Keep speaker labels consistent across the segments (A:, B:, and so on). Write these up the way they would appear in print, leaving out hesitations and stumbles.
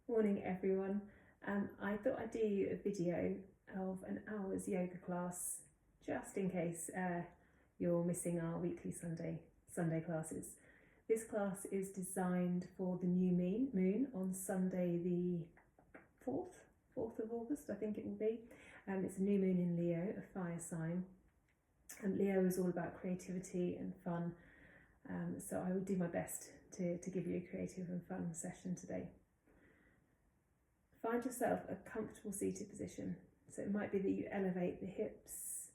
A: Morning everyone. I thought I'd do a video of an hour's yoga class just in case you're missing our weekly Sunday classes. This class is designed for the new moon on Sunday the 4th of August, I think it will be. It's a new moon in Leo, a fire sign. And Leo is all about creativity and fun. So I will do my best to give you a creative and fun session today. Find yourself a comfortable seated position. So it might be that you elevate the hips,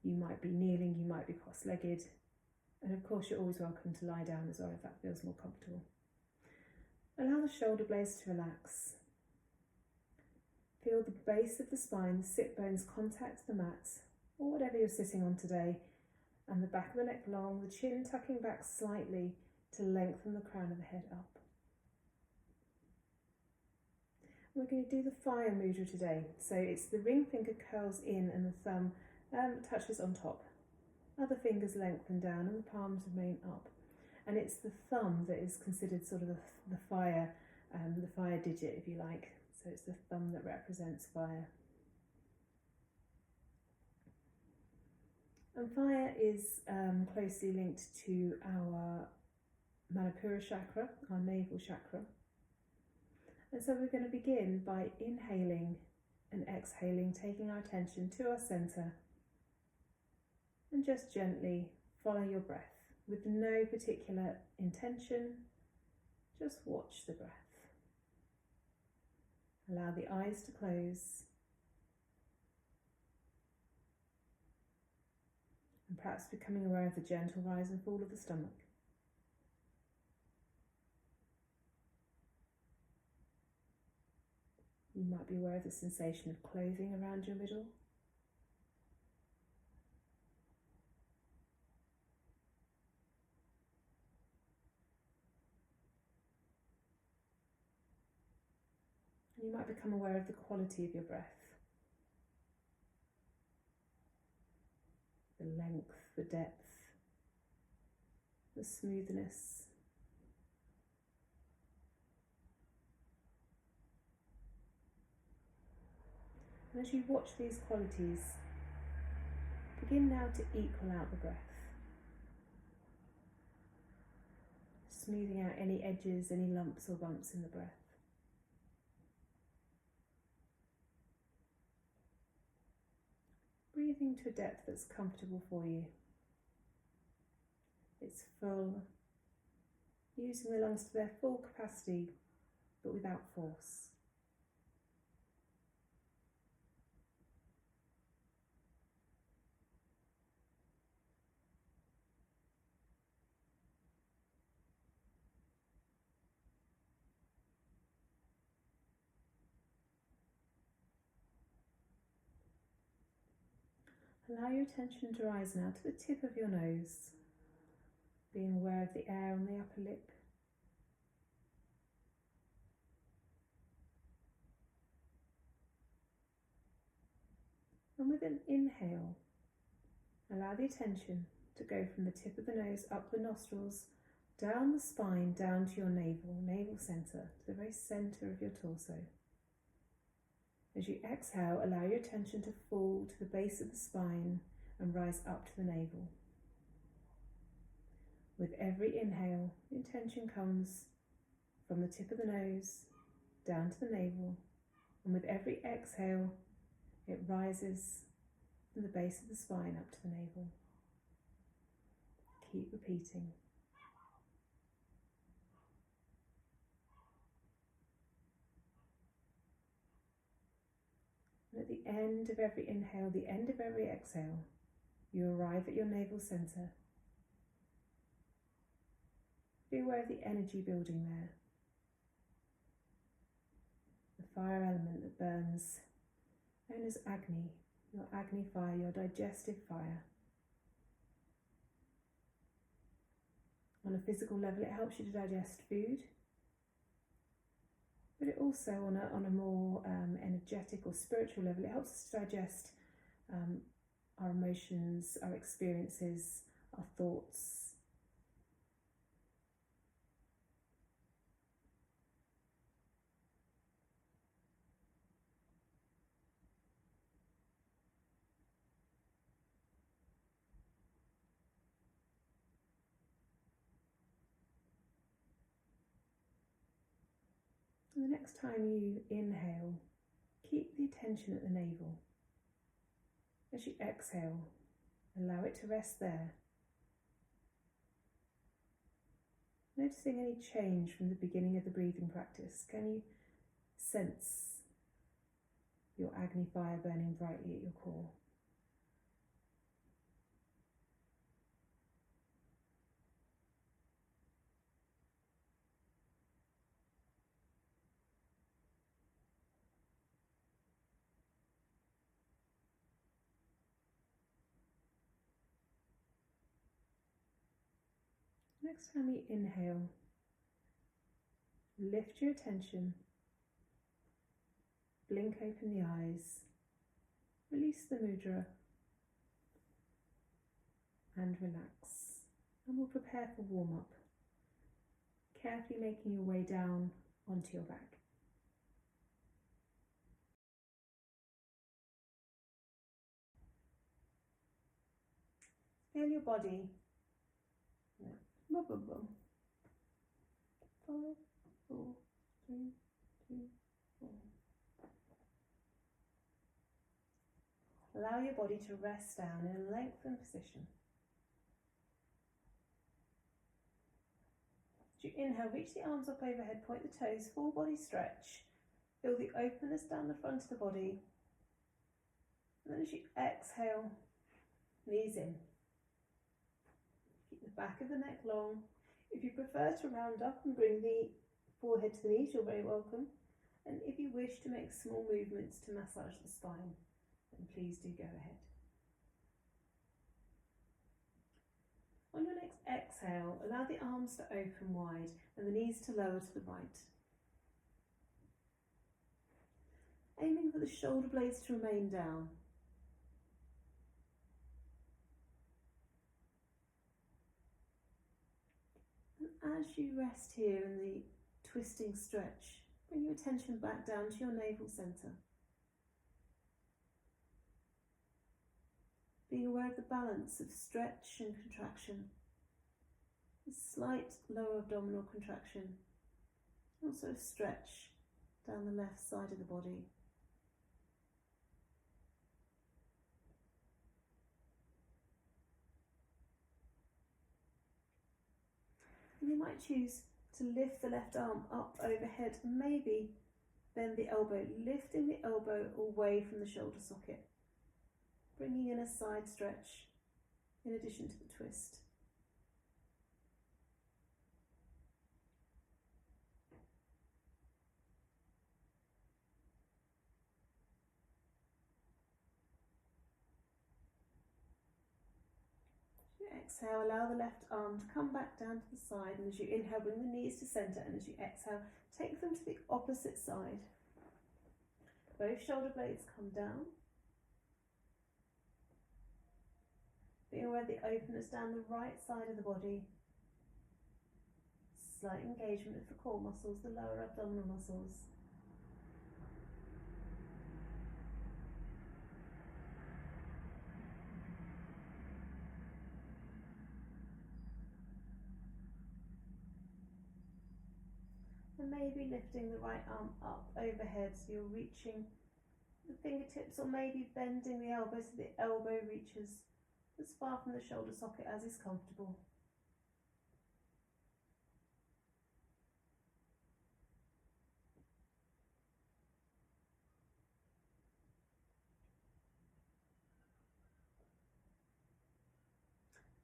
A: you might be kneeling, you might be cross-legged, and of course you're always welcome to lie down as well if that feels more comfortable. Allow the shoulder blades to relax. Feel the base of the spine, the sit bones contact the mat, or whatever you're sitting on today, and the back of the neck long, the chin tucking back slightly to lengthen the crown of the head up. We're going to do the fire mudra today. So it's the ring finger curls in and the thumb touches on top. Other fingers lengthen down and the palms remain up. And it's the thumb that is considered sort of the fire digit, if you like. So it's the thumb that represents fire. And fire is closely linked to our Manipura chakra, our navel chakra. And so we're going to begin by inhaling and exhaling, taking our attention to our centre, and just gently follow your breath with no particular intention, just watch the breath. Allow the eyes to close, and perhaps becoming aware of the gentle rise and fall of the stomach. You might be aware of the sensation of clothing around your middle. And you might become aware of the quality of your breath. The length, the depth, the smoothness. And as you watch these qualities, begin now to equal out the breath. Smoothing out any edges, any lumps or bumps in the breath. Breathing to a depth that's comfortable for you. It's full, using the lungs to their full capacity, but without force. Allow your attention to rise now to the tip of your nose, being aware of the air on the upper lip. And with an inhale, allow the attention to go from the tip of the nose up the nostrils, down the spine, down to your navel centre, to the very centre of your torso. As you exhale, allow your attention to fall to the base of the spine and rise up to the navel. With every inhale, the intention comes from the tip of the nose down to the navel, and with every exhale, it rises from the base of the spine up to the navel. Keep repeating. And at the end of every inhale, the end of every exhale, you arrive at your navel centre. Be aware of the energy building there. The fire element that burns, known as Agni, your Agni fire, your digestive fire. On a physical level, it helps you to digest food, but it also, on a more energetic or spiritual level, it helps us to digest our emotions, our experiences, our thoughts. And the next time you inhale, keep the attention at the navel. As you exhale, allow it to rest there. Noticing any change from the beginning of the breathing practice, can you sense your Agni fire burning brightly at your core? Next time you inhale, lift your attention, blink open the eyes, release the mudra and relax. And we'll prepare for warm-up, carefully making your way down onto your back. Feel your body. Boom, boom, boom. 5, 4, 3, 2, 1. Allow your body to rest down in a lengthened position. As you inhale, reach the arms up overhead, point the toes, full body stretch. Feel the openness down the front of the body. And then as you exhale, knees in. Keep the back of the neck long. If you prefer to round up and bring the forehead to the knees, you're very welcome. And if you wish to make small movements to massage the spine, then please do go ahead. On your next exhale, allow the arms to open wide and the knees to lower to the right. Aiming for the shoulder blades to remain down. And as you rest here in the twisting stretch, bring your attention back down to your navel centre. Being aware of the balance of stretch and contraction, a slight lower abdominal contraction, also a stretch down the left side of the body. And you might choose to lift the left arm up overhead and maybe bend the elbow, lifting the elbow away from the shoulder socket, bringing in a side stretch in addition to the twist. As you exhale, allow the left arm to come back down to the side, and as you inhale, bring the knees to centre, and as you exhale, take them to the opposite side. Both shoulder blades come down. Being aware of the openness down the right side of the body. Slight engagement of the core muscles, the lower abdominal muscles. And maybe lifting the right arm up overhead so you're reaching the fingertips, or maybe bending the elbow so the elbow reaches as far from the shoulder socket as is comfortable.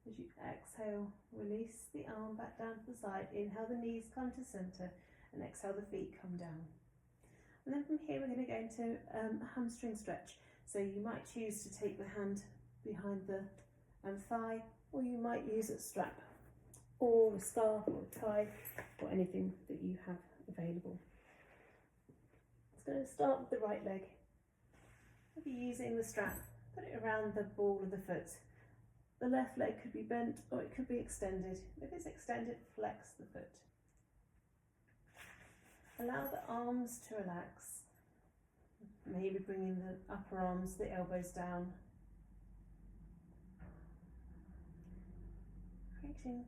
A: As you exhale, release the arm back down to the side. Inhale, the knees come to centre, and exhale, the feet come down. And then from here, we're going to go into a hamstring stretch. So you might choose to take the hand behind the thigh, or you might use a strap, or a scarf, or a tie, or anything that you have available. It's going to start with the right leg. If you're using the strap, put it around the ball of the foot. The left leg could be bent or it could be extended. If it's extended, flex the foot. Allow the arms to relax. Maybe bringing the upper arms, the elbows down.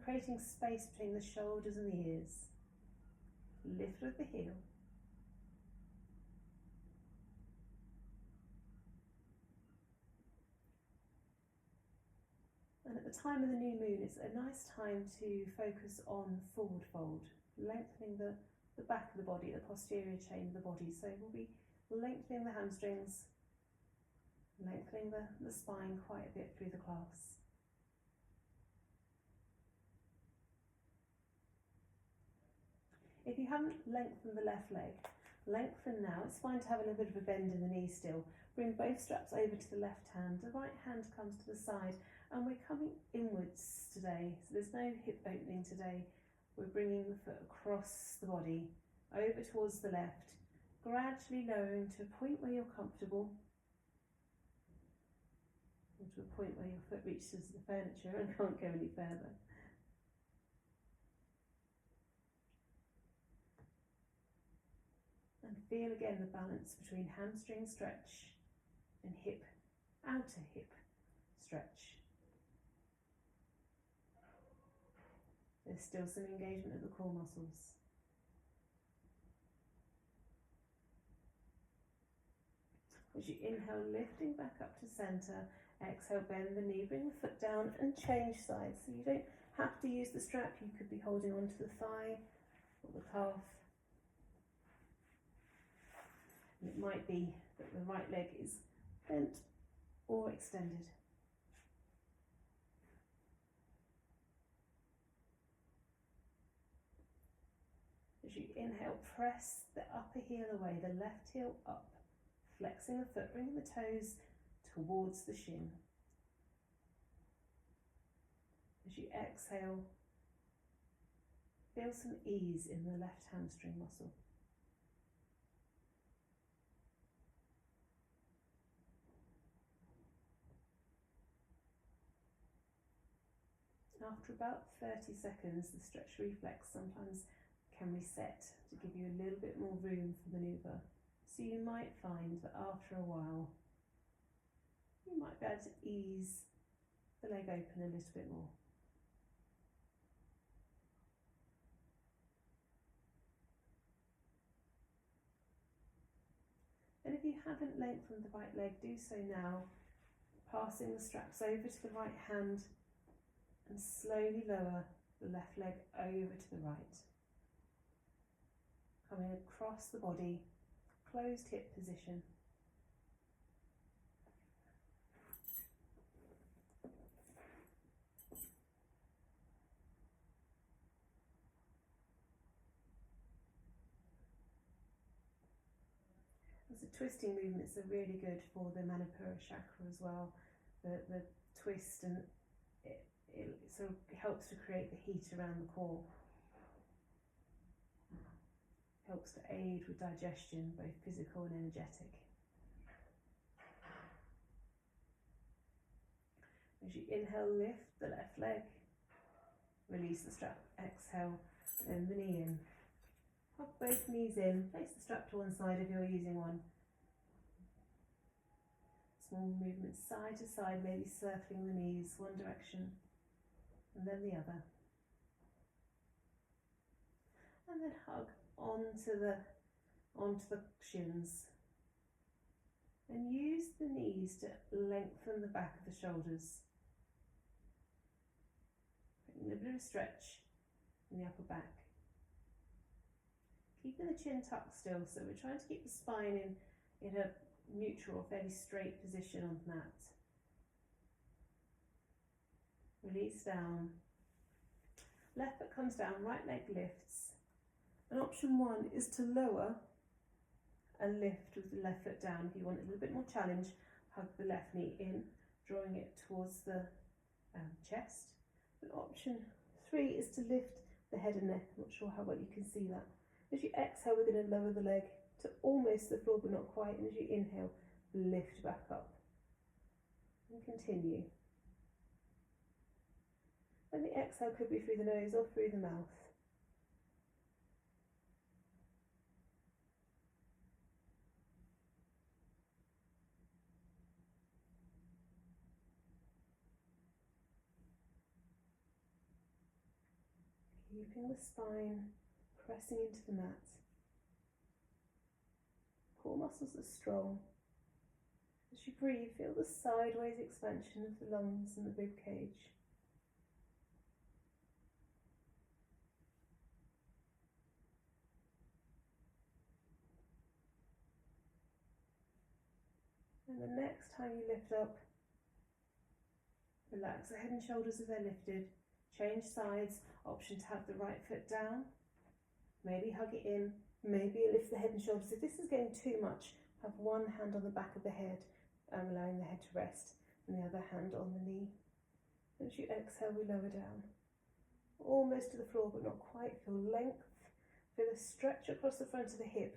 A: Creating space between the shoulders and the ears. Lift with the heel. And at the time of the new moon, it's a nice time to focus on forward fold, lengthening the back of the body, the posterior chain of the body. So we'll be lengthening the hamstrings, lengthening the spine quite a bit through the class. If you haven't lengthened the left leg, lengthen now. It's fine to have a little bit of a bend in the knee still. Bring both straps over to the left hand. The right hand comes to the side, and we're coming inwards today. So there's no hip opening today. We're bringing the foot across the body, over towards the left, gradually lowering to a point where you're comfortable, or to a point where your foot reaches the furniture and can't go any further. And feel again the balance between hamstring stretch and hip, outer hip stretch. There's still some engagement of the core muscles. As you inhale, lifting back up to centre, exhale, bend the knee, bring the foot down and change sides. So you don't have to use the strap, you could be holding onto the thigh or the calf. And it might be that the right leg is bent or extended. As you inhale, press the upper heel away, the left heel up, flexing the foot, bringing the toes towards the shin. As you exhale, feel some ease in the left hamstring muscle. After about 30 seconds, the stretch reflex sometimes can reset to give you a little bit more room for manoeuvre. So you might find that after a while, you might be able to ease the leg open a little bit more. And if you haven't lengthened the right leg, do so now, passing the straps over to the right hand and slowly lower the left leg over to the right. Coming across the body, closed hip position. As a twisting movements are really good for the Manipura chakra as well. The twist, and it sort of helps to create the heat around the core. Helps to aid with digestion, both physical and energetic. As you inhale, lift the left leg, release the strap, exhale, bend the knee in. Hug both knees in, place the strap to one side if you're using one. Small movements side to side, maybe circling the knees one direction and then the other. And then hug onto the shins. And use the knees to lengthen the back of the shoulders. Putting a little bit of stretch in the upper back. Keeping the chin tucked still, so we're trying to keep the spine in a neutral, fairly straight position on the mat. Release down. Left foot comes down, right leg lifts. And option one is to lower and lift with the left foot down. If you want a little bit more challenge, hug the left knee in, drawing it towards the chest. But option three is to lift the head and neck. I'm not sure how well you can see that. As you exhale, we're going to lower the leg to almost the floor, but not quite. And as you inhale, lift back up. And continue. And the exhale could be through the nose or through the mouth. Keeping the spine pressing into the mat. Core muscles are strong. As you breathe, feel the sideways expansion of the lungs and the rib cage. And the next time you lift up, relax the head and shoulders as they're lifted. Change sides, option to have the right foot down. Maybe hug it in, maybe lift the head and shoulders. If this is getting too much, have one hand on the back of the head, allowing the head to rest, and the other hand on the knee. As you exhale, we lower down, almost to the floor, but not quite. Feel length, feel a stretch across the front of the hip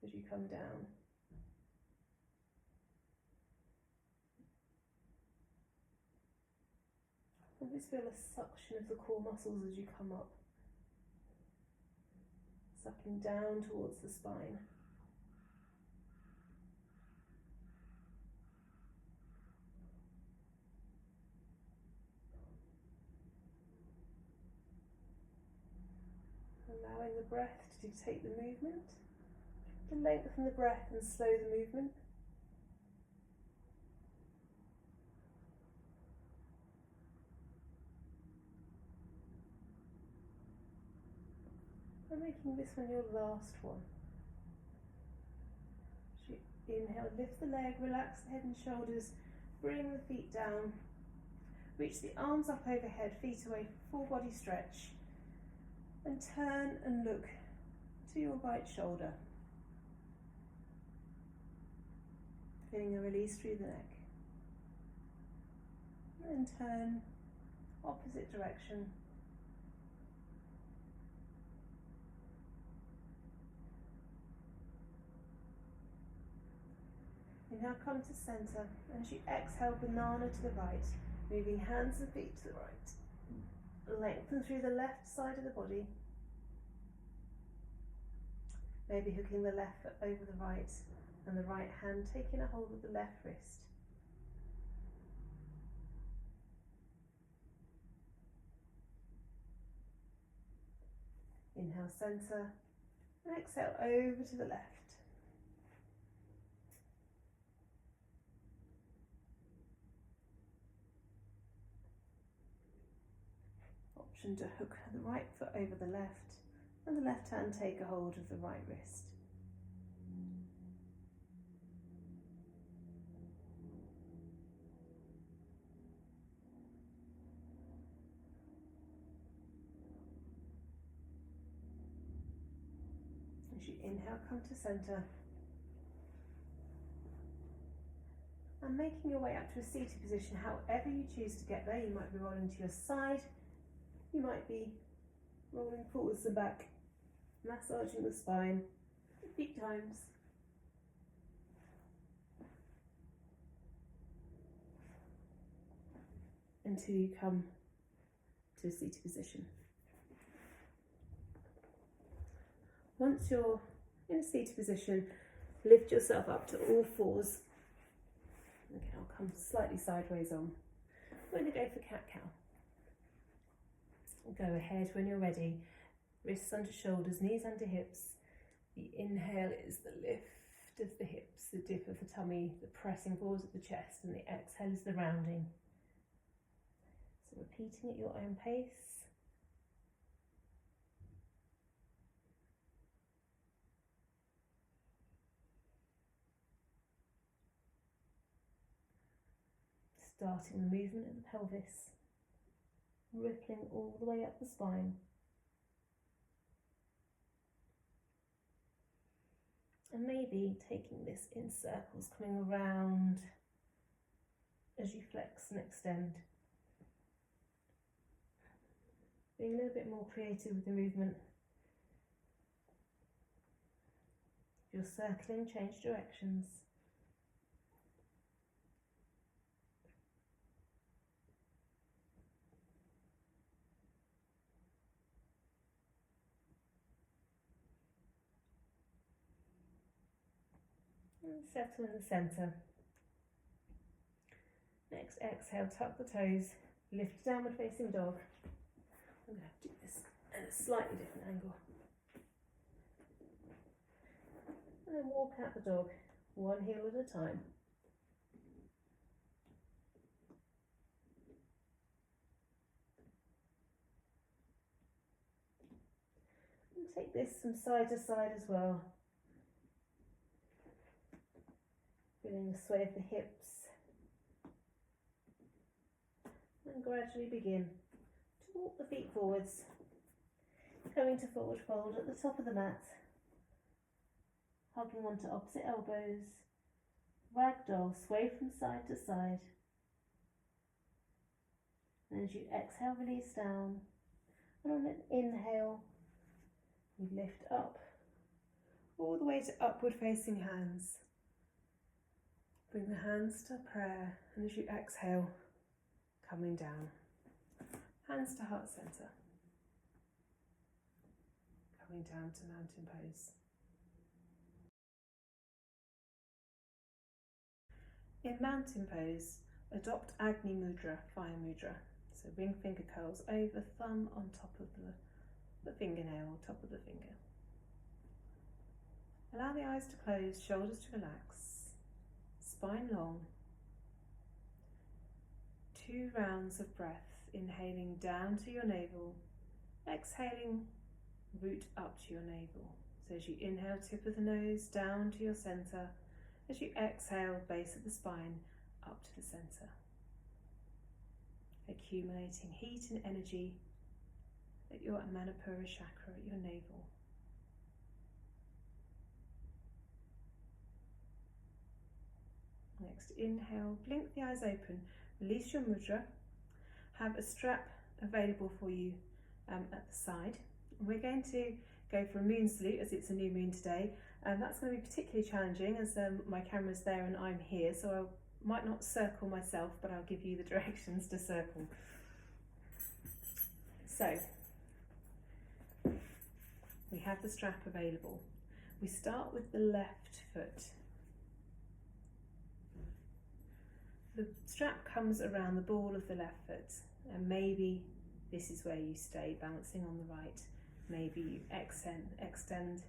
A: as you come down. And just feel a suction of the core muscles as you come up, sucking down towards the spine. Allowing the breath to dictate the movement, to lengthen the breath and slow the movement. And making this one your last one. As you inhale, lift the leg, relax the head and shoulders, bring the feet down, reach the arms up overhead, feet away, full body stretch, and turn and look to your right shoulder. Feeling a release through the neck. And turn opposite direction. You now come to centre, and as you exhale, banana to the right, moving hands and feet to the right. Lengthen through the left side of the body. Maybe hooking the left foot over the right, and the right hand taking a hold of the left wrist. Inhale, centre, and exhale over to the left. Option to hook the right foot over the left, and the left hand take a hold of the right wrist. As you inhale, come to centre, and making your way up to a seated position, however you choose to get there. You might be rolling to your side, you might be rolling forwards and back, massaging the spine a few times. Until you come to a seated position. Once you're in a seated position, lift yourself up to all fours. Okay, I'll come slightly sideways on. We're going to go for cat-cow. Go ahead when you're ready. Wrists under shoulders, knees under hips. The inhale is the lift of the hips, the dip of the tummy, the pressing forwards of the chest, and the exhale is the rounding. So repeating at your own pace. Starting the movement of the pelvis, rippling all the way up the spine. And maybe taking this in circles, coming around as you flex and extend. Being a little bit more creative with the movement. If you're circling, change directions. And settle in the centre. Next exhale, tuck the toes, lift downward facing dog. I'm going to have to do this at a slightly different angle. And then walk out the dog, one heel at a time. And take this from side to side as well. Feeling the sway of the hips. And gradually begin to walk the feet forwards. Coming to forward fold at the top of the mat. Hugging onto opposite elbows. Ragdoll, sway from side to side. And as you exhale, release down. And on an inhale, you lift up all the way to upward facing hands. Bring the hands to prayer, and as you exhale, coming down. Hands to heart center. Coming down to mountain pose. In mountain pose, adopt Agni Mudra, Fire Mudra. So ring finger curls over, thumb on top of the fingernail, top of the finger. Allow the eyes to close, shoulders to relax, spine long. 2 rounds of breath, inhaling down to your navel, exhaling, root up to your navel. So as you inhale, tip of the nose down to your center. As you exhale, base of the spine up to the center. Accumulating heat and energy at your Manipura chakra at your navel. Next, inhale, blink the eyes open, release your mudra. Have a strap available for you at the side. We're going to go for a moon salute as it's a new moon today, and that's going to be particularly challenging as my camera's there and I'm here, so I might not circle myself, but I'll give you the directions to circle. So, we have the strap available. We start with the left foot. The strap comes around the ball of the left foot, and maybe this is where you stay, balancing on the right. Maybe you extend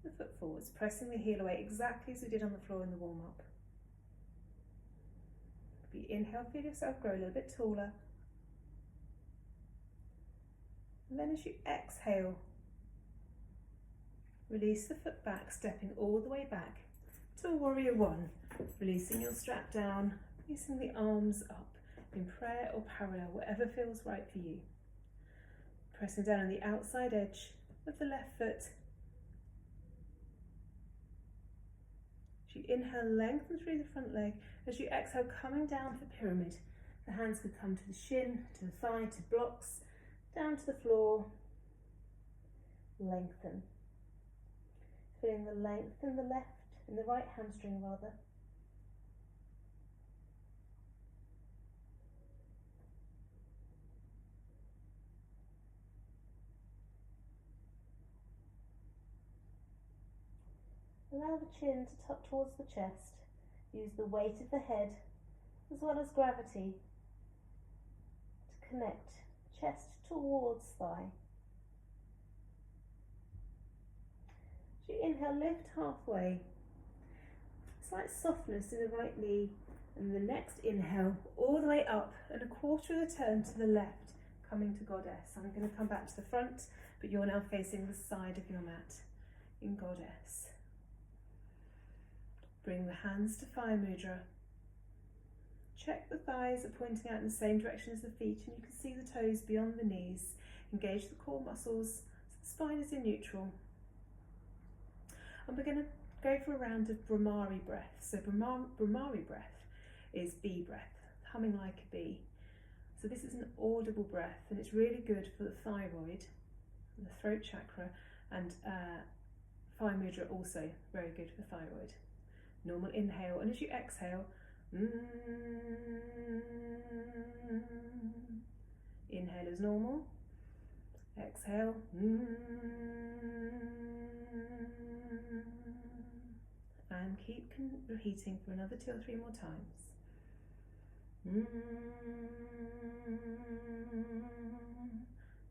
A: the foot forwards, pressing the heel away exactly as we did on the floor in the warm-up. If you inhale, feel yourself grow a little bit taller. And then as you exhale, release the foot back, stepping all the way back to a warrior one, releasing your strap down, releasing the arms up in prayer or parallel, whatever feels right for you. Pressing down on the outside edge of the left foot. As you inhale, lengthen through the front leg. As you exhale, coming down for pyramid. The hands could come to the shin, to the thigh, to blocks, down to the floor. Lengthen. Feeling the length in the left, in the right hamstring rather. Allow the chin to tuck towards the chest. Use the weight of the head as well as gravity to connect chest towards thigh. As you inhale, lift halfway. Slight softness in the right knee, and the next inhale all the way up and a quarter of a turn to the left, coming to Goddess. I'm going to come back to the front, but you're now facing the side of your mat in Goddess. Bring the hands to Fire Mudra. Check the thighs are pointing out in the same direction as the feet, and you can see the toes beyond the knees. Engage the core muscles so the spine is in neutral. And we're going to go for a round of Brahmari breath. So Brahmari breath is bee breath, humming like a bee. So this is an audible breath, and it's really good for the thyroid and the throat chakra, and Fire Mudra also very good for thyroid. Normal inhale, and as you exhale, inhale as normal, exhale, and keep repeating for another 2 or 3 more times.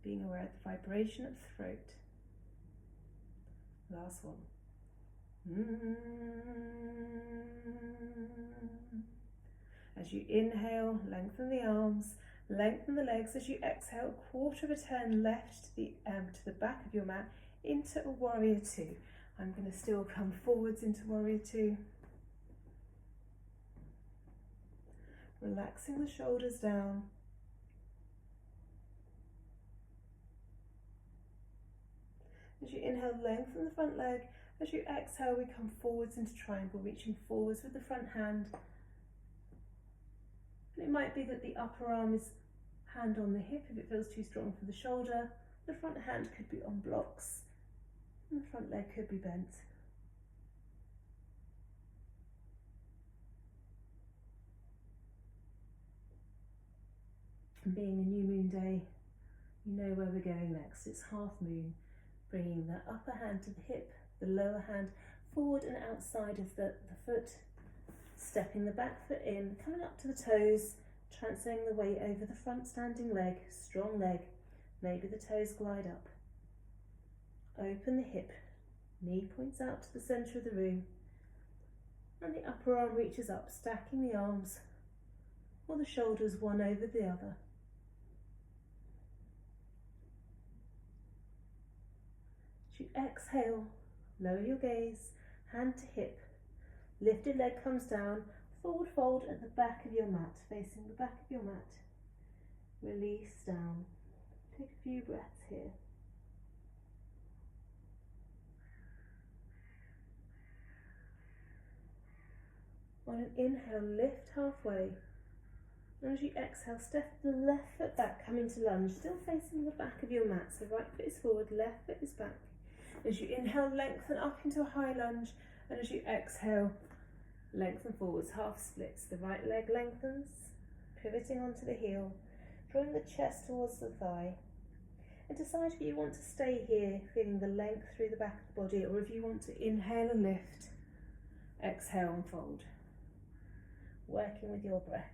A: Being aware of the vibration of the throat. Last one. As you inhale, lengthen the arms, lengthen the legs. As you exhale, a quarter of a turn left to the back of your mat into a warrior two. I'm going to still come forwards into warrior two. Relaxing the shoulders down. As you inhale, lengthen the front leg. As you exhale, we come forwards into triangle, reaching forwards with the front hand. And it might be that the upper arm is hand on the hip if it feels too strong for the shoulder. The front hand could be on blocks, and the front leg could be bent. And being a new moon day, you know where we're going next. It's half moon, bringing the upper hand to the hip, the lower hand forward and outside of the foot, stepping the back foot in, coming up to the toes, transferring the weight over the front standing leg, strong leg. Maybe the toes glide up. Open the hip, knee points out to the centre of the room, and the upper arm reaches up, stacking the arms or the shoulders one over the other. As you exhale, lower your gaze, hand to hip, lifted leg comes down, forward fold at the back of your mat, facing the back of your mat. Release down. Take a few breaths here. On an inhale, lift halfway. And as you exhale, step the left foot back, coming to lunge, still facing the back of your mat. So right foot is forward, left foot is back. As you inhale, lengthen up into a high lunge. And as you exhale, lengthen forwards, half splits. The right leg lengthens, pivoting onto the heel, drawing the chest towards the thigh. And decide if you want to stay here, feeling the length through the back of the body, or if you want to inhale and lift, exhale and fold. Working with your breath.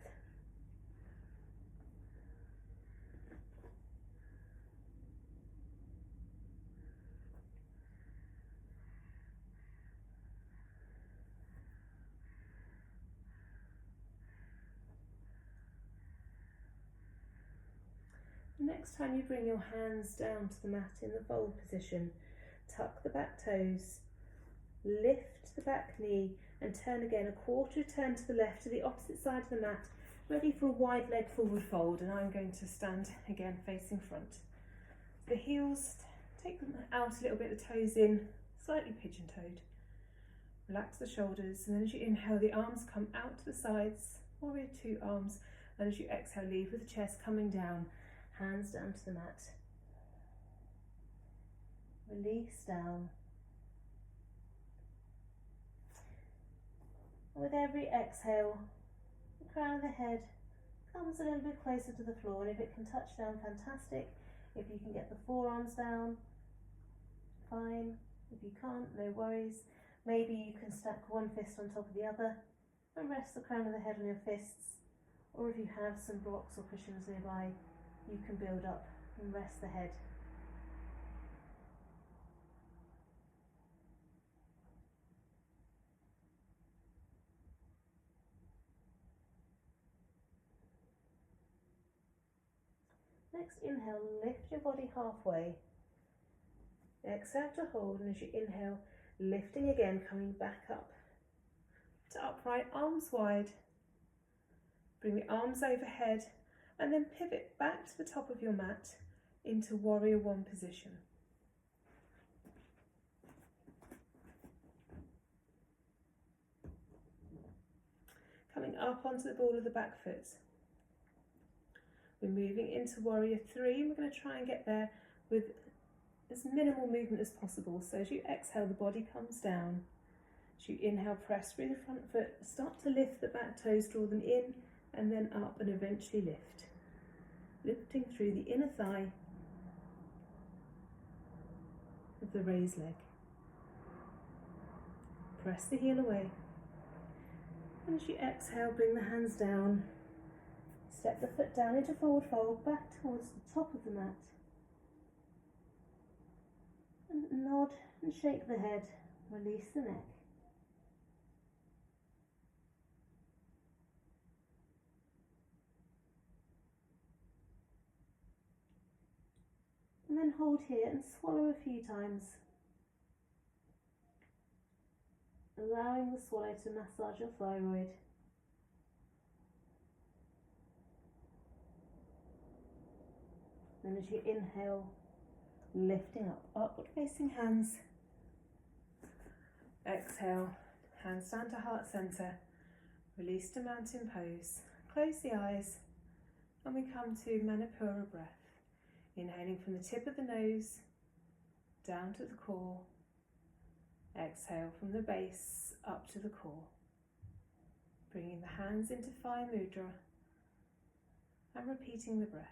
A: Next time you bring your hands down to the mat in the fold position, tuck the back toes, lift the back knee and turn again a quarter turn to the left to the opposite side of the mat, ready for a wide leg forward fold, and I'm going to stand again facing front. The heels, take them out a little bit, the toes in, slightly pigeon-toed. Relax the shoulders, and then as you inhale, the arms come out to the sides, warrior two arms, and as you exhale, leave with the chest coming down, hands down to the mat. Release down. With every exhale, the crown of the head comes a little bit closer to the floor, and if it can touch down, fantastic. If you can get the forearms down, fine. If you can't, no worries. Maybe you can stack one fist on top of the other and rest the crown of the head on your fists, or if you have some blocks or cushions nearby, you can build up and rest the head. Next inhale, lift your body halfway. Exhale to hold, and as you inhale, lifting again, coming back up to upright, arms wide. Bring the arms overhead and then pivot back to the top of your mat into warrior one position. Coming up onto the ball of the back foot. We're moving into warrior three, and we're going to try and get there with as minimal movement as possible. So as you exhale, the body comes down. As you inhale, press through the front foot, start to lift the back toes, draw them in and then up, and eventually lift. Lifting through the inner thigh of the raised leg. Press the heel away. And as you exhale, bring the hands down. Step the foot down into forward fold, back towards the top of the mat. And nod and shake the head, release the neck. And then hold here and swallow a few times, allowing the swallow to massage your thyroid. And as you inhale, lifting up, upward facing hands. Exhale, hands down to heart center. Release to mountain pose. Close the eyes and we come to Manipura breath. Inhaling from the tip of the nose down to the core. Exhale from the base up to the core. Bringing the hands into Fire Mudra and repeating the breath.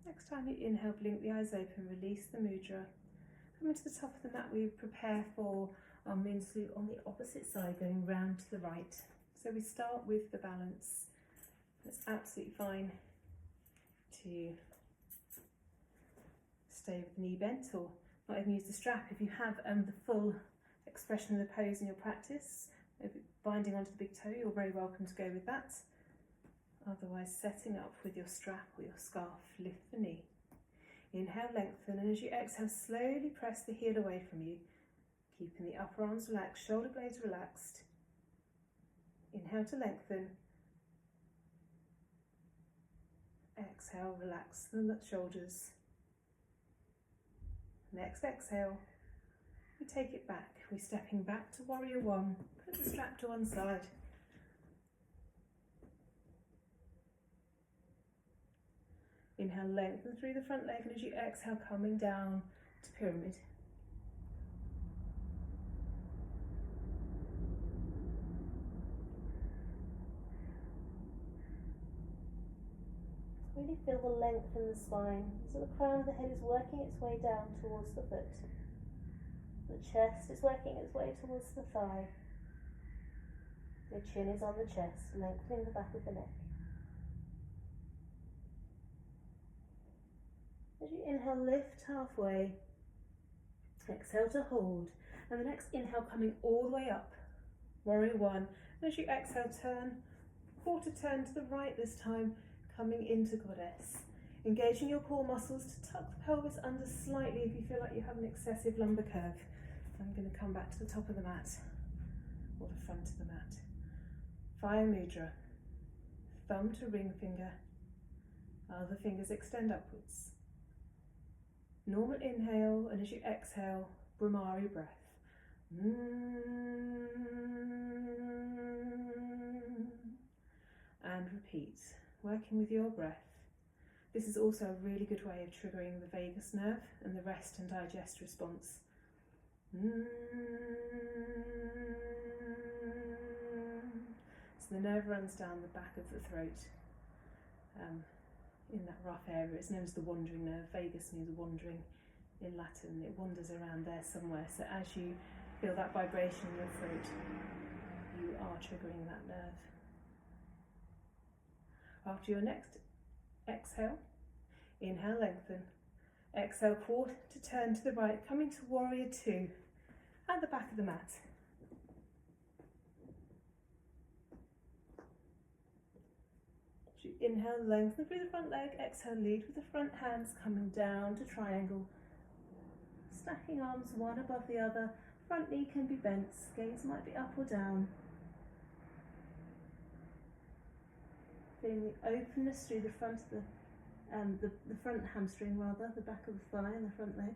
A: Next time you inhale, blink the eyes open, release the mudra. Coming to the top of the mat, we prepare for our moon salute on the opposite side, going round to the right. So we start with the balance. It's absolutely fine to stay with the knee bent or not even use the strap. If you have the full expression of the pose in your practice, binding onto the big toe, you're very welcome to go with that. Otherwise, setting up with your strap or your scarf, lift the knee. Inhale, lengthen, and as you exhale, slowly press the heel away from you, keeping the upper arms relaxed, shoulder blades relaxed. Inhale to lengthen. Exhale, relax the shoulders. Next exhale, we take it back. We're stepping back to Warrior One. Put the strap to one side. Inhale, lengthen through the front leg, and as you exhale, coming down to pyramid. Really feel the length in the spine, so the crown of the head is working its way down towards the foot. The chest is working its way towards the thigh. The chin is on the chest, lengthening the back of the neck. As you inhale, lift halfway. Exhale to hold. And the next inhale coming all the way up. Warrior One. And as you exhale, turn, quarter turn to the right this time, coming into Goddess. Engaging your core muscles to tuck the pelvis under slightly if you feel like you have an excessive lumbar curve. I'm going to come back to the top of the mat, or the front of the mat. Fire Mudra. Thumb to ring finger. Other fingers extend upwards. Normal inhale, and as you exhale, Brahmari breath. And repeat, working with your breath. This is also a really good way of triggering the vagus nerve and the rest and digest response. So the nerve runs down the back of the throat. In that rough area, it's known as the wandering nerve. Vagus means wandering in Latin. It wanders around there somewhere. So as you feel that vibration in your throat, you are triggering that nerve. After your next exhale, inhale, lengthen. Exhale, quarter to turn to the right, coming to Warrior Two at the back of the mat. Inhale, lengthen through the front leg. Exhale, lead with the front hands, coming down to triangle. Stacking arms one above the other. Front knee can be bent. Gaze might be up or down. Feeling the openness through the front of the front hamstring rather, the back of the thigh and the front leg.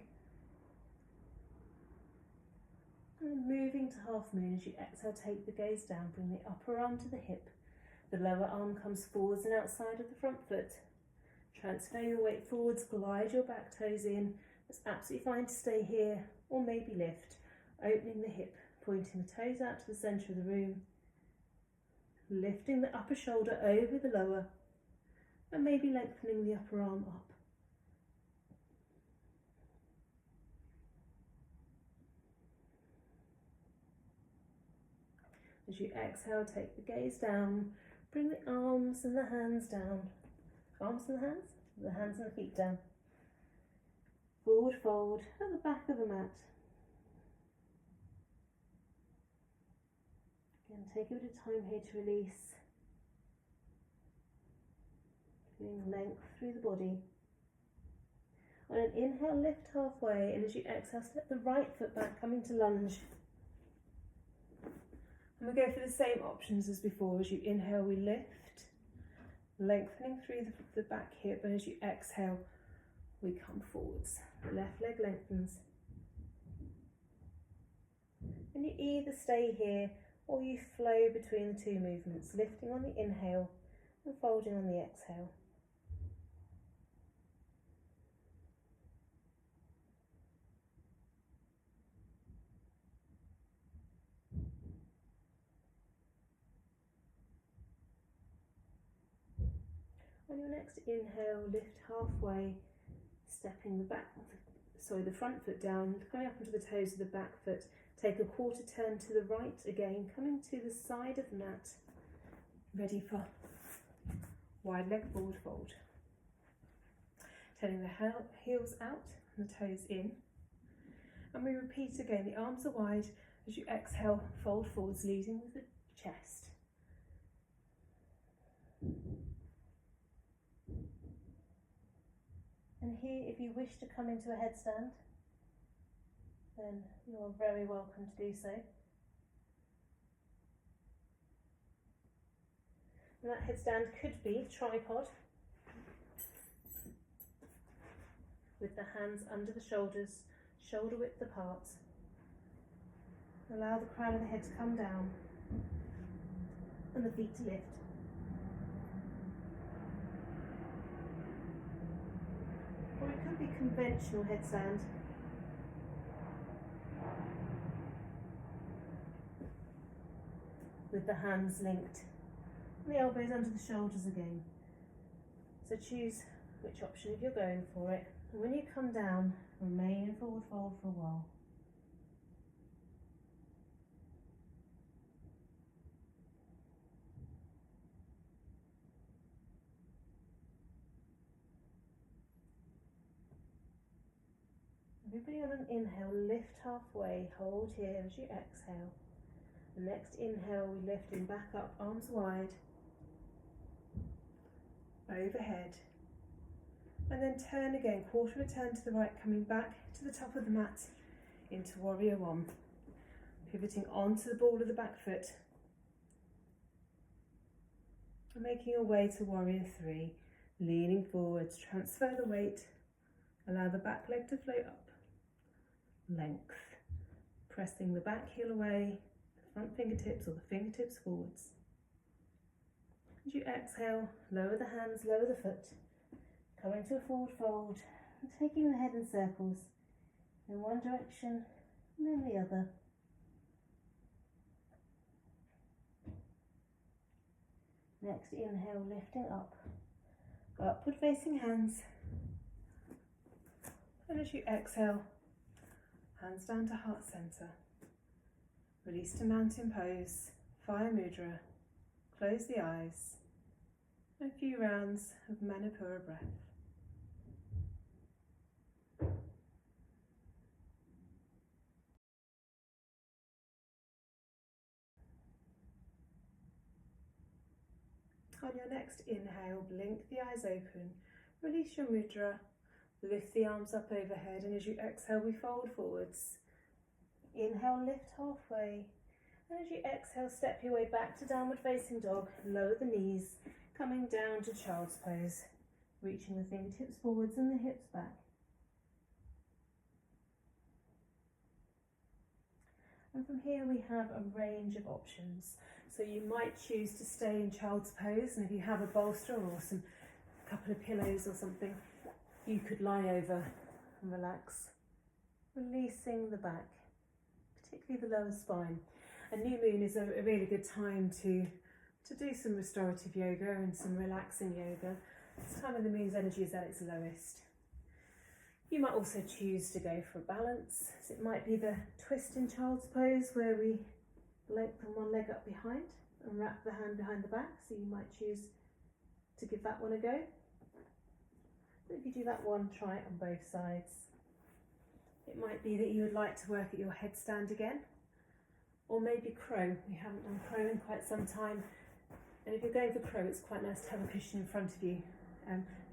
A: And then moving to half moon. As you exhale, take the gaze down. Bring the upper arm to the hip. The lower arm comes forwards and outside of the front foot. Transfer your weight forwards, glide your back toes in. It's absolutely fine to stay here or maybe lift. Opening the hip, pointing the toes out to the centre of the room. Lifting the upper shoulder over the lower and maybe lengthening the upper arm up. As you exhale, take the gaze down. Bring the arms and the hands down. Arms and the hands and the feet down. Forward fold at the back of the mat. Again, take a bit of time here to release. Giving length through the body. On an inhale, lift halfway, and as you exhale, step the right foot back, coming to lunge. And we go for the same options as before. As you inhale, we lift, lengthening through the back hip, and as you exhale, we come forwards. The left leg lengthens. And you either stay here or you flow between the two movements, lifting on the inhale and folding on the exhale. On your next inhale, lift halfway, stepping the front foot down, coming up onto the toes of the back foot. Take a quarter turn to the right again, coming to the side of the mat, ready for wide leg forward fold. Turning the heels out and the toes in. And we repeat again, the arms are wide. As you exhale, fold forwards, leading with the chest. And here, if you wish to come into a headstand, then you are very welcome to do so. And that headstand could be tripod, with the hands under the shoulders, shoulder width apart. Allow the crown of the head to come down and the feet to lift. Or it could be conventional headstand. With the hands linked and the elbows under the shoulders again. So choose which option if you're going for it. And when you come down, remain in forward fold for a while. Everybody on an inhale, lift halfway, hold here as you exhale. The next inhale, we lift in back up, arms wide, overhead. And then turn again, quarter of a turn to the right, coming back to the top of the mat into Warrior One. Pivoting onto the ball of the back foot. And making your way to Warrior Three. Leaning forwards, transfer the weight, allow the back leg to float up. Length. Pressing the back heel away, the front fingertips or the fingertips forwards. As you exhale, lower the hands, lower the foot. Coming to a forward fold and taking the head in circles in one direction and then the other. Next inhale, lifting up, upward facing hands. And as you exhale, hands down to heart center. Release to mountain pose, fire mudra. Close the eyes. A few rounds of Manipura breath. On your next inhale, blink the eyes open, release your mudra, lift the arms up overhead, and as you exhale, we fold forwards. Inhale, lift halfway, and as you exhale, step your way back to downward facing dog, lower the knees, coming down to child's pose, reaching the fingertips forwards and the hips back. And from here we have a range of options. So you might choose to stay in child's pose, and if you have a bolster or a couple of pillows or something, you could lie over and relax, releasing the back, particularly the lower spine. A new moon is a really good time to do some restorative yoga and some relaxing yoga. It's the time when the moon's energy is at its lowest. You might also choose to go for a balance. So it might be the twist in child's pose where we lengthen one leg up behind and wrap the hand behind the back. So you might choose to give that one a go. But if you do that one, try it on both sides. It might be that you would like to work at your headstand again, or maybe crow. We haven't done crow in quite some time, and if you're going for crow, it's quite nice to have a cushion in front of you,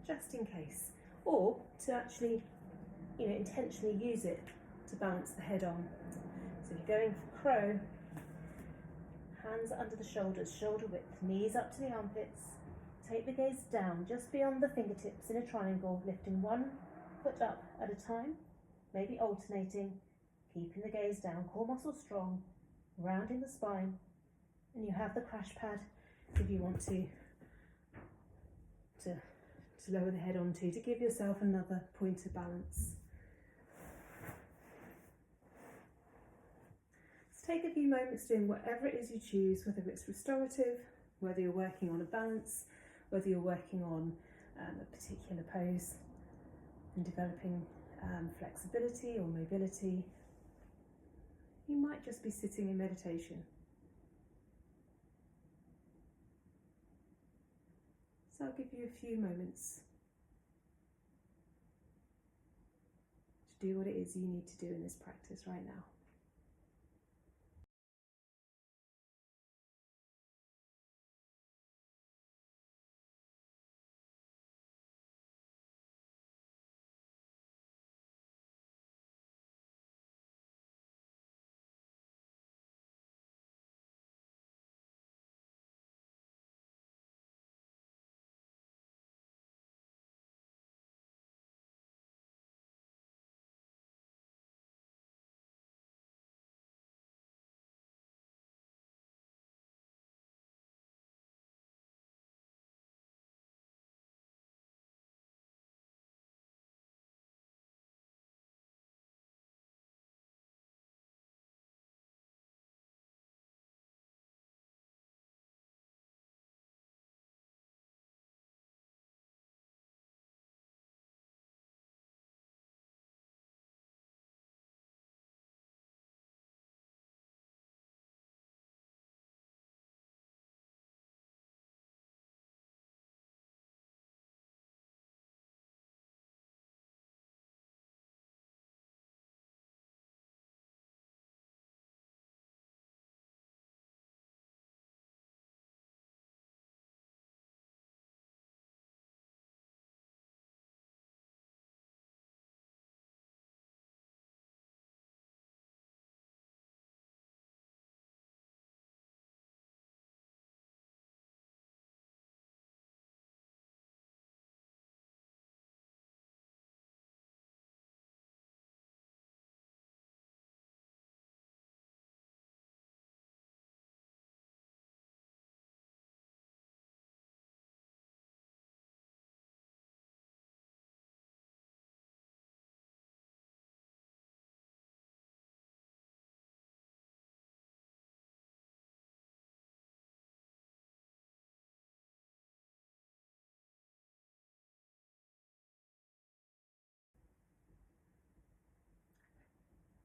A: just in case, or to actually, intentionally use it to balance the head on. So if you're going for crow, hands under the shoulders, shoulder width, knees up to the armpits. Take the gaze down just beyond the fingertips in a triangle, lifting one foot up at a time, maybe alternating, keeping the gaze down, core muscles strong, rounding the spine, and you have the crash pad if you want to lower the head onto, to give yourself another point of balance. So take a few moments doing whatever it is you choose, whether it's restorative, whether you're working on a balance, whether you're working on a particular pose and developing flexibility or mobility. You might just be sitting in meditation. So I'll give you a few moments to do what it is you need to do in this practice right now.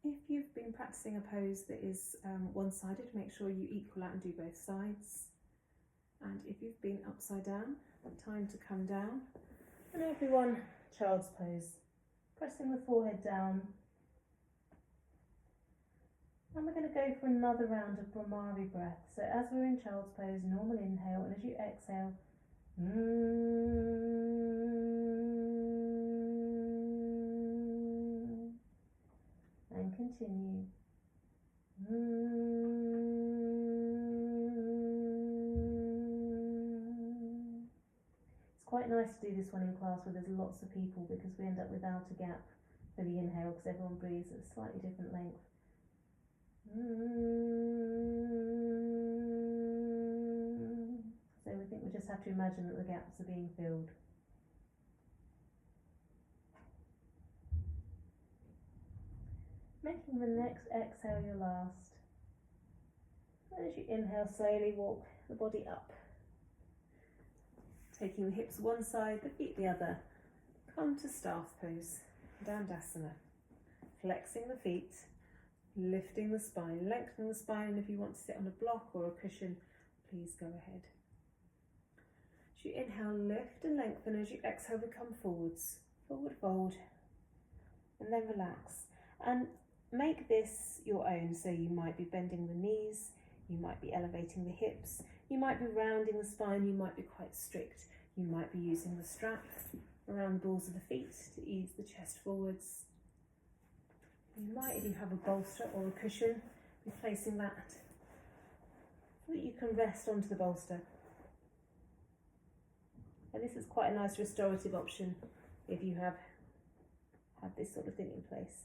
A: If you've been practicing a pose that is one-sided, make sure you equal out and do both sides. And if you've been upside down, time to come down. And everyone, child's pose. Pressing the forehead down. And we're going to go for another round of Brahmari breath. So as we're in child's pose, normal inhale, and as you exhale, and continue. It's quite nice to do this one in class where there's lots of people, because we end up without a gap for the inhale because everyone breathes at a slightly different length. So we think we just have to imagine that the gaps are being filled. Making the next exhale your last. And as you inhale, slowly walk the body up. Taking the hips one side, the feet the other. Come to staff pose, Dandasana. Flexing the feet, lifting the spine, lengthening the spine, and if you want to sit on a block or a cushion, please go ahead. As you inhale, lift and lengthen. As you exhale, we come forwards, forward fold, and then relax. And make this your own. So you might be bending the knees, you might be elevating the hips, you might be rounding the spine, you might be quite strict, you might be using the strap around the balls of the feet to ease the chest forwards. You might, if you have a bolster or a cushion, be placing that so that you can rest onto the bolster. And this is quite a nice restorative option if you have this sort of thing in place.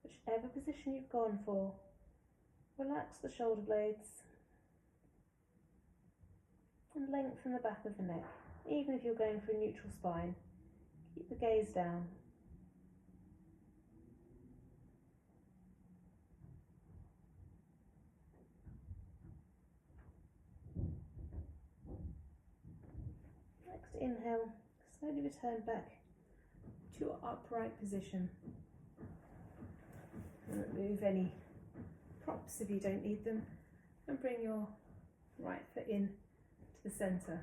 A: Whichever position you've gone for, relax the shoulder blades and lengthen the back of the neck. Even if you're going for a neutral spine, keep the gaze down. Next inhale, slowly return back to your upright position. And remove any props if you don't need them, and bring your right foot in to the centre.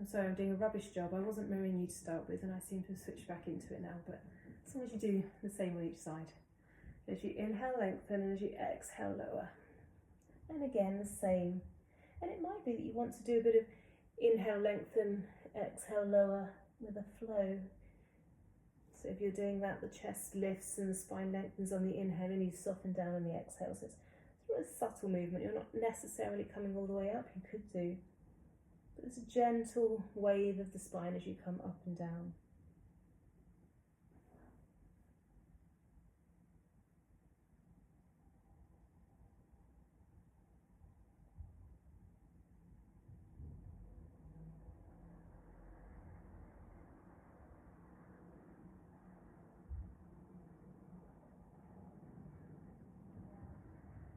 A: I'm sorry, I'm doing a rubbish job. I wasn't mirroring you to start with, and I seem to have switched back into it now, but as long as you do the same on each side. As you inhale, lengthen, and as you exhale, lower. And again, the same. And it might be that you want to do a bit of inhale, lengthen, exhale, lower with a flow. So if you're doing that, the chest lifts and the spine lengthens on the inhale, and you soften down on the exhale. So it's a subtle movement. You're not necessarily coming all the way up. You could do. But it's a gentle wave of the spine as you come up and down.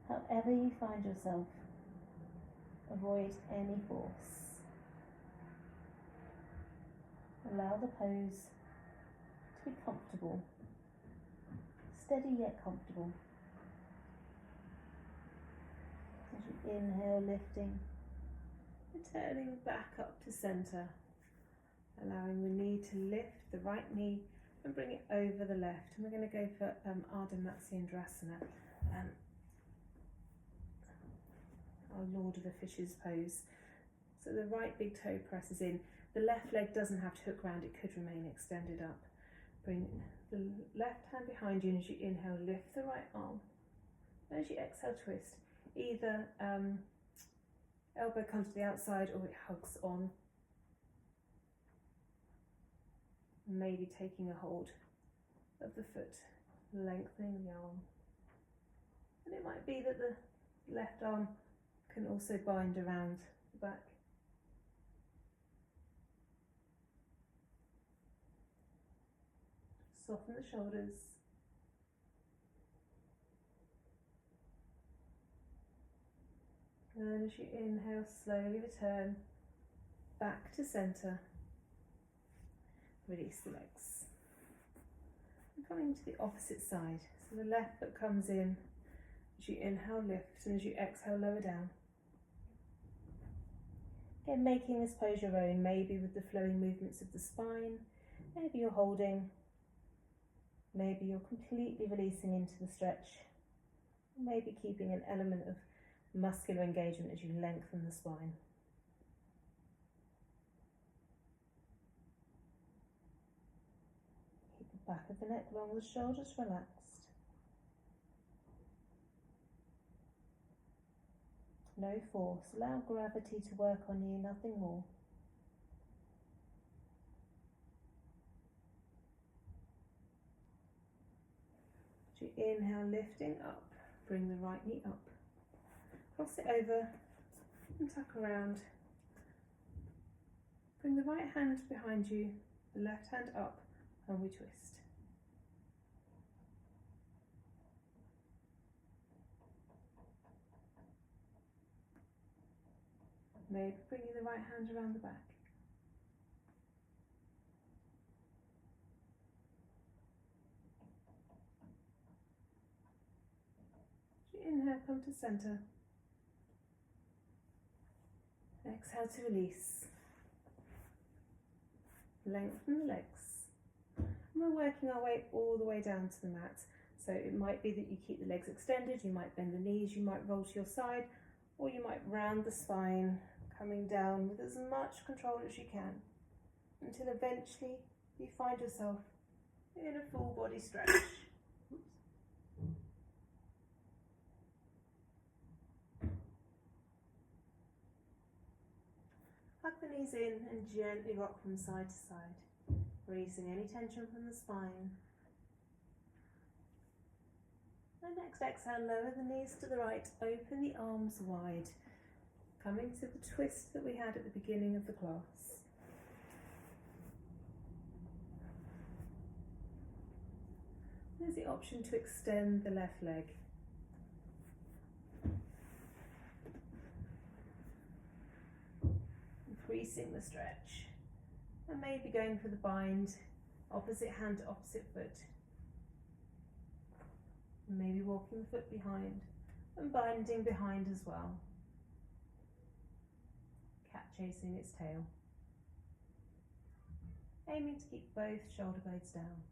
A: However you find yourself, avoid any force. Allow the pose to be comfortable, steady yet comfortable. As you inhale, lifting, returning back up to centre, allowing the knee to lift, the right knee, and bring it over the left. And we're going to go for Ardha Matsyendrasana, our Lord of the Fishes pose. So the right big toe presses in. The left leg doesn't have to hook round, it could remain extended up. Bring the left hand behind you, and as you inhale, lift the right arm. And as you exhale, twist. Either elbow comes to the outside or it hugs on. Maybe taking a hold of the foot, lengthening the arm. And it might be that the left arm can also bind around the back. Soften the shoulders. And as you inhale, slowly return back to centre. Release the legs. And coming to the opposite side. So the left foot comes in. As you inhale, lift, and as you exhale, lower down. Again, making this pose your own, maybe with the flowing movements of the spine. Maybe you're holding. Maybe you're completely releasing into the stretch. Maybe keeping an element of muscular engagement as you lengthen the spine. Keep the back of the neck long, the shoulders relaxed. No force. Allow gravity to work on you, nothing more. As you inhale, lifting up, bring the right knee up. Cross it over and tuck around. Bring the right hand behind you, the left hand up, and we twist. Maybe bringing the right hand around the back. inhale, come to centre. Exhale to release. Lengthen the legs. And we're working our way all the way down to the mat. So it might be that you keep the legs extended, you might bend the knees, you might roll to your side, or you might round the spine, coming down with as much control as you can, until eventually you find yourself in a full body stretch. Hug the knees in and gently rock from side to side, releasing any tension from the spine. And next exhale, lower the knees to the right, open the arms wide, coming to the twist that we had at the beginning of the class. There's the option to extend the left leg. Increasing the stretch. And maybe going for the bind, opposite hand to opposite foot. Maybe walking the foot behind and binding behind as well. Cat chasing its tail. Aiming to keep both shoulder blades down.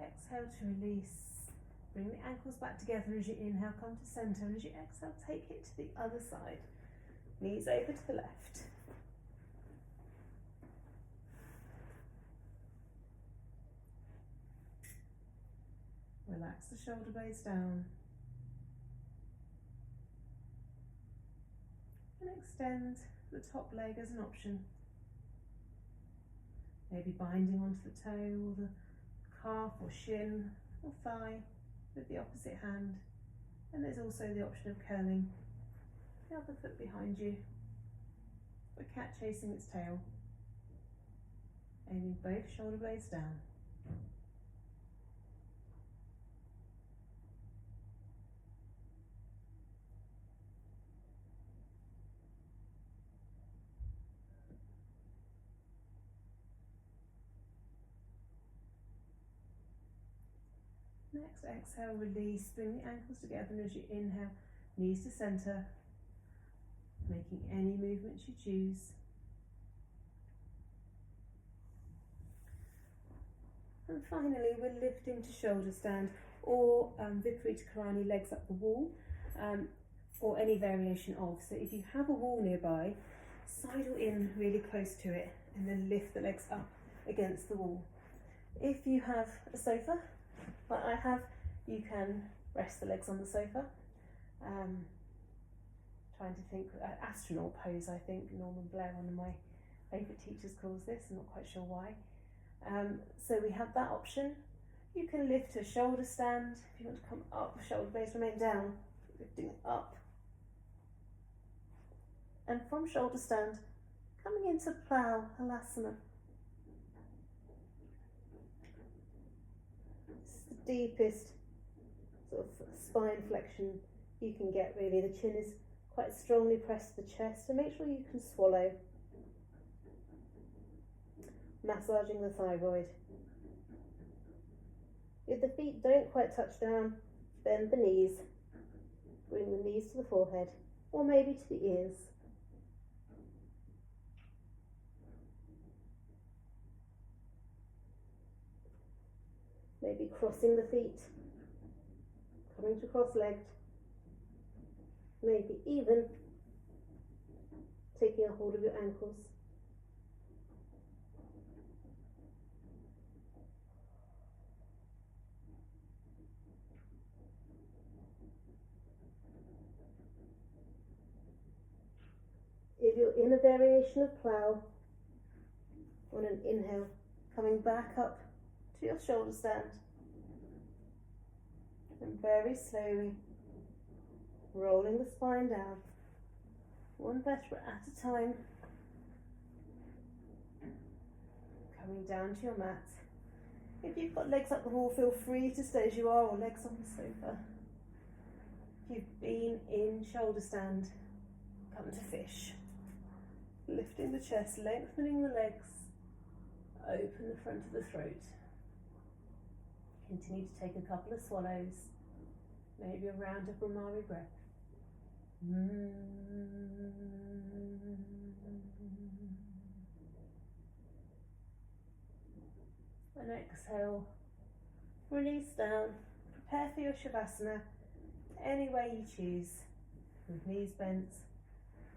A: Exhale to release. Bring the ankles back together as you inhale, come to centre, and as you exhale, take it to the other side. Knees over to the left. Relax the shoulder blades down. And extend the top leg as an option. Maybe binding onto the toe or the calf or shin or thigh with the opposite hand. And there's also the option of curling the other foot behind you. The cat chasing its tail. Aiming both shoulder blades down. Next exhale, release, bring the ankles together, and as you inhale, knees to centre, making any movements you choose. And finally, we're lifting to shoulder stand or Viparita Karani, legs up the wall, or any variation of. So if you have a wall nearby, sidle in really close to it and then lift the legs up against the wall. If you have a sofa, like I have, you can rest the legs on the sofa. Trying to think, astronaut pose, I think Norman Blair, one of my favourite teachers, calls this. I'm not quite sure why. So we have that option. You can lift to shoulder stand. If you want to come up, shoulder blades remain down, lifting it up. And from shoulder stand, coming into plough, halasana. It's the deepest sort of spine flexion you can get, really. The chin is quite strongly pressed to the chest, so make sure you can swallow. Massaging the thyroid. If the feet don't quite touch down, bend the knees. Bring the knees to the forehead, or maybe to the ears. Maybe crossing the feet, coming to cross-legged. Maybe even taking a hold of your ankles. If you're in a variation of plough, on an inhale, coming back up to your shoulder stand, and very slowly rolling the spine down, one vertebra at a time, coming down to your mat. If you've got legs up the wall, feel free to stay as you are, or legs on the sofa. If you've been in shoulder stand, come to fish. Lifting the chest, lengthening the legs, open the front of the throat. Continue to take a couple of swallows, maybe a round of Brahmari breath. And exhale, release down, prepare for your Shavasana any way you choose, with knees bent,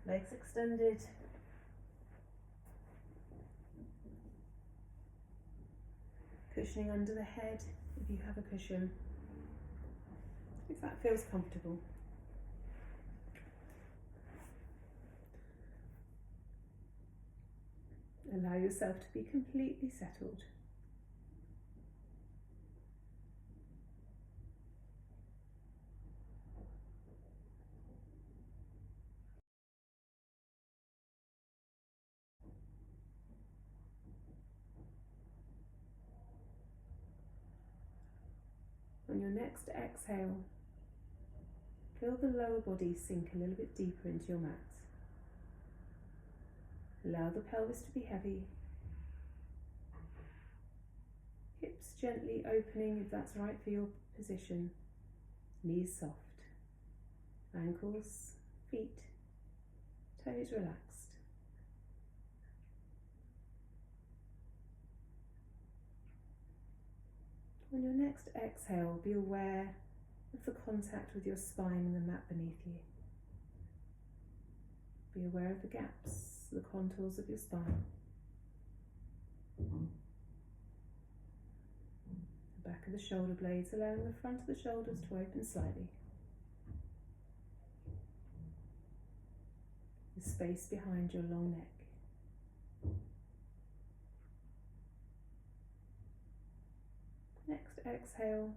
A: legs extended. Cushioning under the head if you have a cushion, if that feels comfortable. Allow yourself to be completely settled. On your next exhale, feel the lower body sink a little bit deeper into your mat. Allow the pelvis to be heavy. Hips gently opening if that's right for your position. Knees soft. Ankles, feet, toes relaxed. On your next exhale, be aware of the contact with your spine and the mat beneath you. Be aware of the gaps, the contours of your spine. The back of the shoulder blades, allowing the front of the shoulders to open slightly. The space behind your long neck. Next exhale,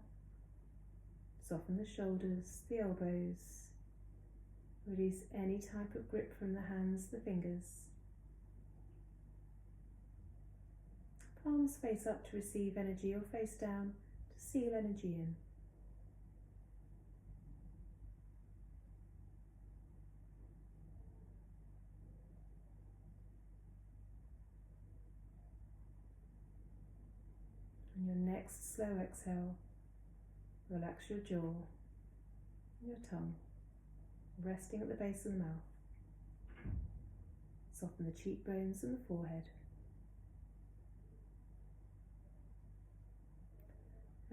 A: soften the shoulders, the elbows. Release any type of grip from the hands, the fingers. Palms face up to receive energy or face down to seal energy in. On your next slow exhale, relax your jaw and your tongue, resting at the base of the mouth. Soften the cheekbones and the forehead.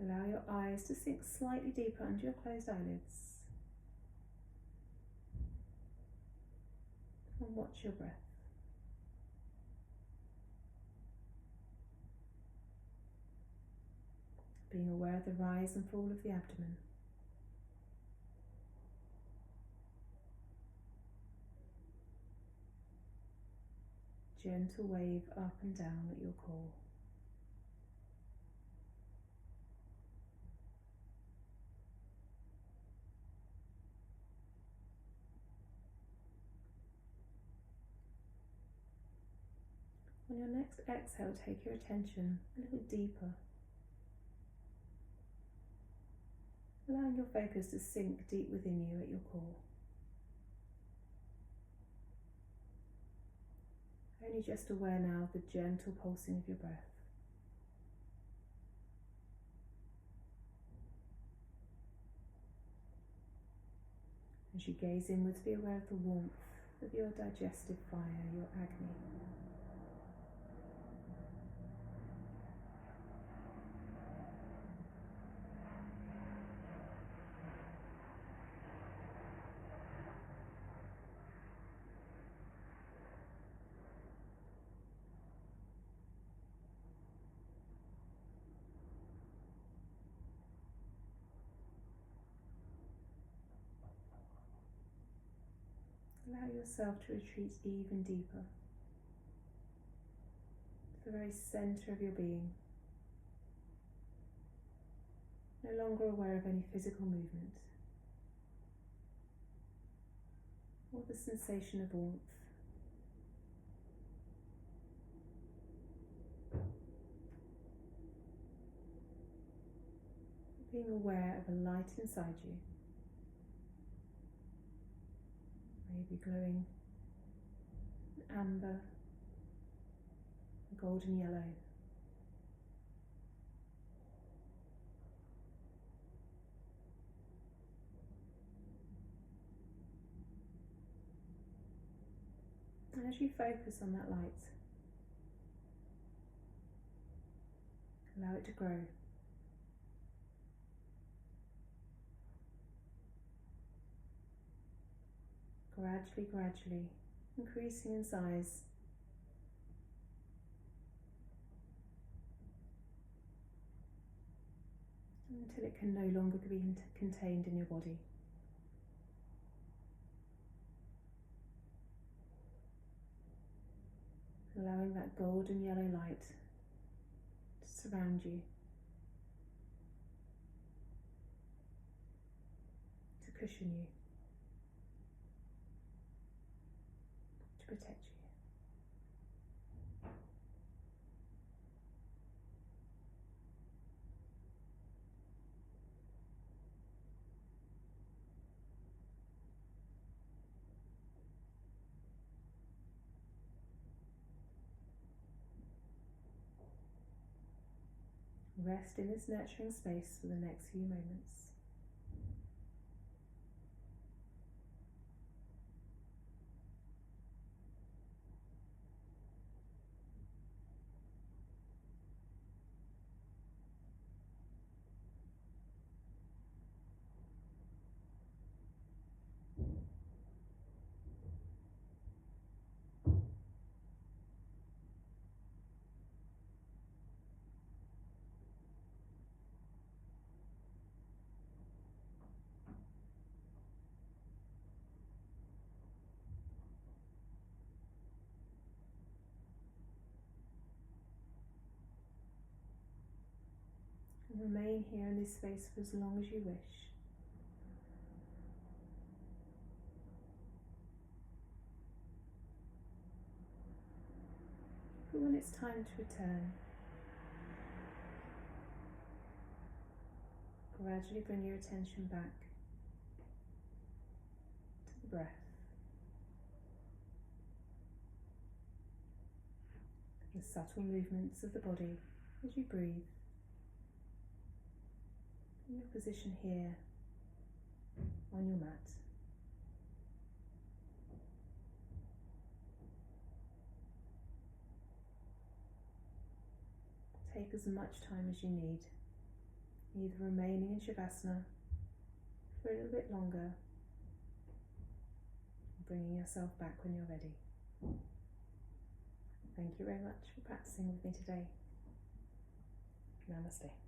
A: Allow your eyes to sink slightly deeper under your closed eyelids. And watch your breath. Being aware of the rise and fall of the abdomen. Gentle wave up and down at your core. On your next exhale, take your attention a little deeper. Allowing your focus to sink deep within you at your core. Only just aware now of the gentle pulsing of your breath. As you gaze inwards, be aware of the warmth of your digestive fire, your agni. Allow yourself to retreat even deeper to the very centre of your being. No longer aware of any physical movement or the sensation of warmth. Being aware of a light inside you. Maybe glowing amber, golden yellow. And as you focus on that light, allow it to grow. Gradually increasing in size until it can no longer be contained in your body. Allowing that golden yellow light to surround you, to cushion you, to protect you. Rest in this nurturing space for the next few moments. And remain here in this space for as long as you wish. But when it's time to return, gradually bring your attention back to the breath, the subtle movements of the body as you breathe, in your position here on your mat. Take as much time as you need, either remaining in Shavasana for a little bit longer, bringing yourself back when you're ready. Thank you very much for practicing with me today. Namaste.